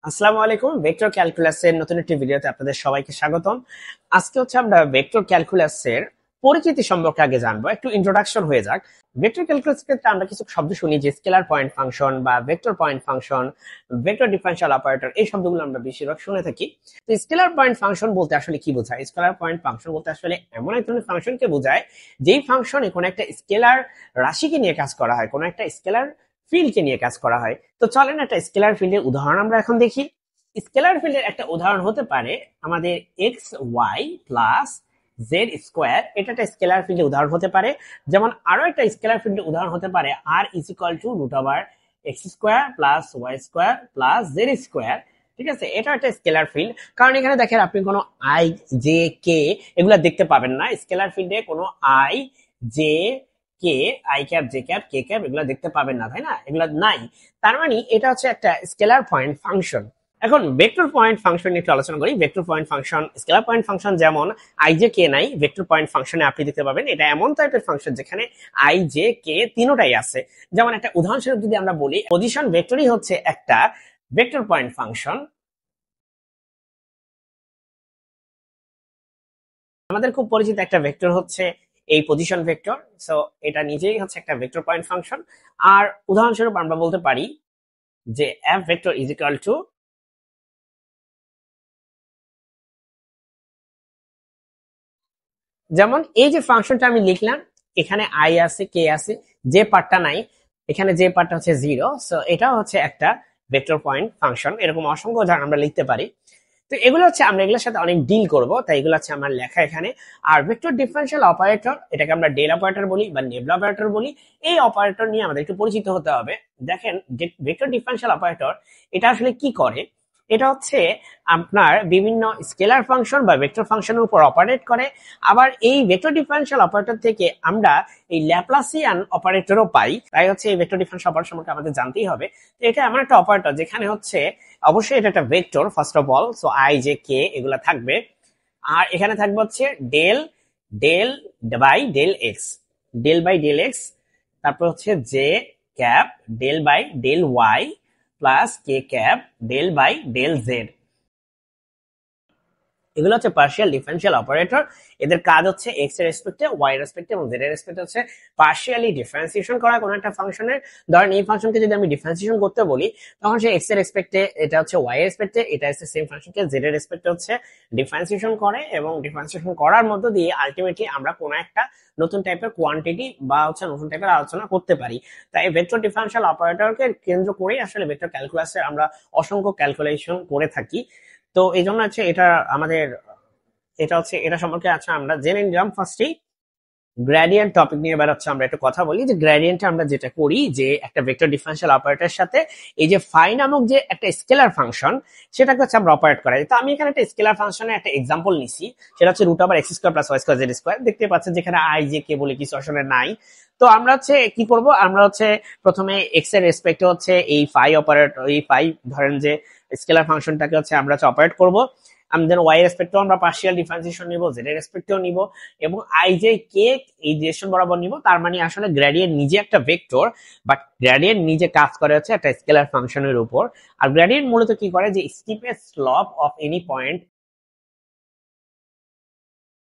আসসালামু আলাইকুম। ভেক্টর ক্যালকুলাসের নতুন একটি ভিডিওতে আপনাদের সবাইকে স্বাগতম। আজকে আমরা ভেক্টর ক্যালকুলাসের পরিচিতি সম্পর্কে আগে জানবো, একটু ইন্ট্রোডাকশন হয়ে যাক। ভেক্টর ক্যালকুলাসের ক্ষেত্রে আমরা কিছু শব্দ শুনি, যে স্কেলার পয়েন্ট ফাংশন বা vector point function, vector differential operator, এই শব্দগুলো আমরা বেশিরভাগ শুনে থাকি। তো স্কেলার পয়েন্ট ফাংশন বলতে আসলে কি বোঝায়? স্কেলার পয়েন্ট ফাংশন বলতে আসলে এমন এক ধরনের ফাংশনকে বোঝায় যেই ফাংশনে কোনো একটা স্কেলার রাশিকে নিয়ে কাজ করা হয়, কোনো একটা স্কেলার ফিল্ডকে নিয়ে কাজ করা হয়। তো চলেন একটা স্কেলার ফিল্ডের উদাহরণ আমরা এখন দেখি। স্কেলার ফিল্ডের একটা উদাহরণ হতে পারে আমাদের X Y plus Z square. এটা একটা স্কেলার ফিল্ডের উদাহরণ হতে পারে। যেমন আরো একটা স্কেলার ফিল্ডের উদাহরণ হতে পারে r is equal to root over x square plus Y square plus Z square. ঠিক আছে, এটা একটা স্কেলার ফিল্ড। কারণ এখানে দেখেন আপনি কোনো আই জে কে এগুলা দেখতে পাবেন না। স্কেলার ফিল্ডে কোনো I J K, I cap J cap K cap এগুলা দেখতে পাবেন না, তাই না? এগুলা নাই। তার মানে এটা হচ্ছে একটা স্কেলার পয়েন্ট ফাংশন। এখন ভেক্টর পয়েন্ট ফাংশন নিয়ে একটু আলোচনা করি। Vector point function, scalar point function যেমন আই জে কে নাই, ভেক্টর পয়েন্ট ফাংশনে আপনি দেখতে পাবেন। এটা এমন টাইপের ফাংশন যেখানে আই জে কে তিনোটাই আছে। যেমন একটা উদাহরণস্বরূপ যদি আমরা বলি, পজিশন ভেক্টরই হচ্ছে একটা ভেক্টর পয়েন্ট ফাংশন। আমাদের খুব পরিচিত একটা ভেক্টর হচ্ছে এই পজিশন ভেক্টর। সো এটা নিজেই হচ্ছে একটা ভেক্টর পয়েন্ট ফাংশন। আর উদাহরণস্বরূপ আমরা বলতে পারি যে F vector is equal two, যেমন এই যে ফাংশনটা আমি লিখলাম, এখানে আই আছে কে আছে, যে পার্টটা নাই, এখানে যে পার্টটা হচ্ছে জিরো। সো এটা হচ্ছে একটা ভেক্টর পয়েন্ট ফাংশন। এরকম অসংখ্য উদাহরণ আমরা লিখতে পারি। তো এগুলো হচ্ছে আমরা এগুলোর সাথে অনেক ডিল করব, তাই এগুলো হচ্ছে আমার লেখা এখানে। আর ভেক্টর ডিফারেনশিয়াল অপারেটর, এটাকে আমরা ডেল অপারেটর বলি বা নেবলা অপারেটর বলি। এই অপারেটর নিয়ে আমাদের একটু পরিচিত হতে হবে। দেখেন, ভেক্টর ডিফারেনশিয়াল অপারেটর এটা আসলে কি করে? এটা হচ্ছে আপনার বিভিন্ন স্কেলার ফাংশন বা ভেক্টর ফাংশনের উপর অপারেট করে। আবার এই ভেক্টর ডিফারেনশিয়াল অপারেটর থেকে আমরা এই ল্যাপ্লাসিয়ান অপারেটরও পাই। তাই হচ্ছে এই ভেক্টর ডিফারেনশিয়াল অপারেটর সম্পর্কে আমাদের জানতেই হবে। তো এটা এমন একটা অপারেটর যেখানে হচ্ছে অবশ্যই এটা একটা vector first of all. So I J K এগুলা থাকবে। আর এখানে থাকবে হচ্ছে del del by del X, del by del X. তারপর হচ্ছে J cap del by del Y plus K cap del by del Z. এগুলো হচ্ছে পার্শিয়াল ডিফারেনশিয়াল অপারেটর। এদের কাজ হচ্ছে এক্স এর রেসপেক্টে, ওয়াই এর রেসপেক্টে এবং জেড এর রেসপেক্টে হচ্ছে পার্শিয়ালি ডিফারেন্সিয়েশন করা কোনো একটা ফাংশনের। ধরেন এই ফাংশনকে যদি আমি ডিফারেন্সিয়েশন করতে বলি, তখন সে এক্স এর রেসপেক্টে, এটা হচ্ছে ওয়াই এর রেসপেক্টে, এটা হচ্ছে সেম ফাংশনকে জেড এর রেসপেক্টে হচ্ছে ডিফারেন্সিয়েশন করে। এবং ডিফারেন্সিয়েশন করার মধ্য দিয়ে আলটিমেটলি আমরা কোনো একটা নতুন টাইপের কোয়ান্টিটি বা হচ্ছে নতুন টাইপের আলোচনা করতে পারি। তাই ভেক্টর ডিফারেনশিয়াল অপারেটরকে কেন্দ্র করেই আসলে ভেক্টর ক্যালকুলাসে আমরা অসংখ্য ক্যালকুলেশন করে থাকি। তো এই জন্য হচ্ছে এটা আমাদের, এটা হচ্ছে এটা সম্পর্কে আচ্ছা আমরা জেনে নিলাম। ফার্স্টেই গ্রেডিয়েন্ট টপিক নিয়ে এবার হচ্ছে আমরা একটু কথা বলি। যে গ্রেডিয়েন্টে আমরা যেটা করি, যে একটা ভেক্টর ডিফারেনশিয়াল অপারেটরের সাথে এই যে ফাই নামক যে একটা স্কেলার ফাংশন, সেটাকে হচ্ছে আমরা অপারেট করাই। তো আমি এখানে একটা স্কেলার ফাংশনের একটা এক্সাম্পল নিছি, সেটা হচ্ছে root over x square plus Y square Z square. দেখতে পাচ্ছেন যেখানে আই জে কে বলে কিছু আসলে নাই। তো আমরা হচ্ছে কি করব, আমরা হচ্ছে প্রথমে এক্স এর রেসপেক্টে হচ্ছে এই ফাই অপারেট, এই ফাই ধরেন যে স্কেলার ফাংশনটাকে হচ্ছে আমরা হচ্ছে অপারেট করব। দেন ওয়াই রেসপেক্টেও আমরা পার্শিয়াল ডিফারেন্সিয়েশন নিব, জেড এর রেসপেক্টেও নিব, এবং আই জে কে এই ডিরেকশন বরাবর নিব। তার মানে আসলে গ্রেডিয়েন্ট নিজে একটা ভেক্টর, বাট গ্রেডিয়েন্ট নিজে কাজ করে হচ্ছে একটা স্কেলার ফাংশনের উপর। আর গ্রেডিয়েন্ট মূলত কি করে, যে স্টিপেস্ট স্লপ অফ এনি পয়েন্ট